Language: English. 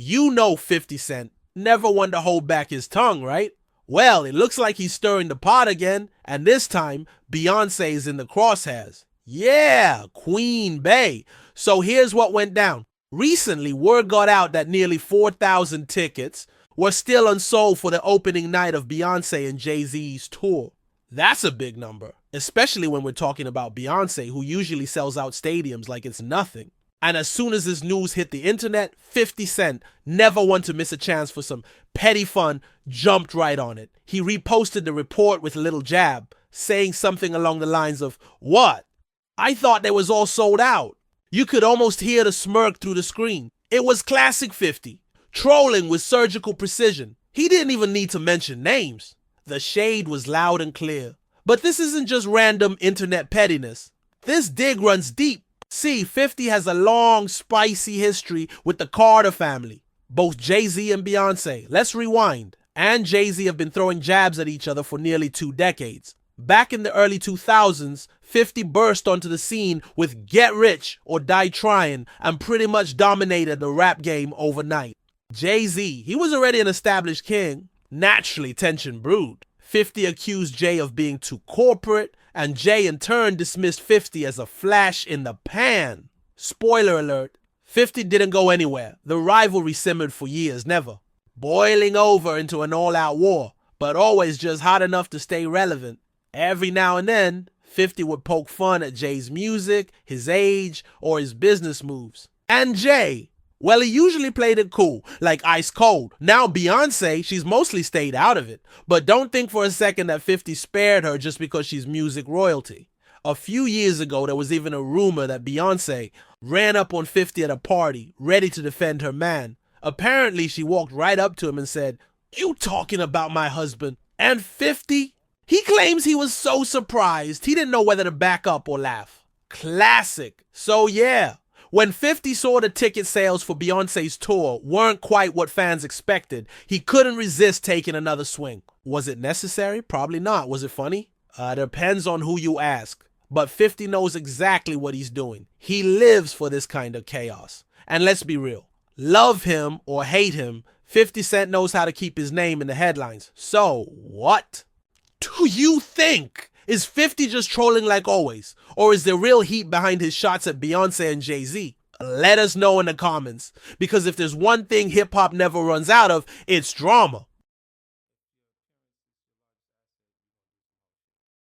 You know 50 Cent never one to hold back his tongue, right? Well, it looks like he's stirring the pot again, and this time, Beyonce is in the crosshairs. Yeah, Queen Bey. So here's what went down. Recently, word got out that nearly 4,000 tickets were still unsold for the opening night of Beyoncé and Jay-Z's tour. That's a big number, especially when we're talking about Beyonce, who usually sells out stadiums like it's nothing. And as soon as this news hit the internet, 50 Cent, never one to miss a chance for some petty fun, jumped right on it. He reposted the report with a little jab, saying something along the lines of, "What? I thought they was all sold out." You could almost hear the smirk through the screen. It was classic 50, trolling with surgical precision. He didn't even need to mention names. The shade was loud and clear. But this isn't just random internet pettiness. This dig runs deep. See, 50 has a long, spicy history with the Carter family, both Jay-Z and Beyonce. Let's rewind. And Jay-Z have been throwing jabs at each other for nearly 2 decades. Back in the early 2000s, 50 burst onto the scene with Get Rich or Die Trying and pretty much dominated the rap game overnight. Jay-Z, he was already an established king. Naturally, tension brewed. 50 accused Jay of being too corporate, and Jay in turn dismissed 50 as a flash in the pan. Spoiler alert, 50 didn't go anywhere. The rivalry simmered for years, never boiling over into an all-out war, but always just hot enough to stay relevant. Every now and then, 50 would poke fun at Jay's music, his age, or his business moves. And Jay, well, he usually played it cool, like ice cold. Now Beyonce, she's mostly stayed out of it. But don't think for a second that 50 spared her just because she's music royalty. A few years ago, there was even a rumor that Beyonce ran up on 50 at a party, ready to defend her man. Apparently, she walked right up to him and said, "You talking about my husband?" And 50? He claims he was so surprised, he didn't know whether to back up or laugh. Classic. So yeah, when 50 saw the ticket sales for Beyonce's tour weren't quite what fans expected, he couldn't resist taking another swing. Was it necessary? Probably not. Was it funny? Depends on who you ask. But 50 knows exactly what he's doing. He lives for this kind of chaos. And let's be real. Love him or hate him, 50 Cent knows how to keep his name in the headlines. So what? Do you think? Is 50 just trolling like always? Or is there real heat behind his shots at Beyoncé and Jay-Z? Let us know in the comments. Because if there's one thing hip-hop never runs out of, it's drama.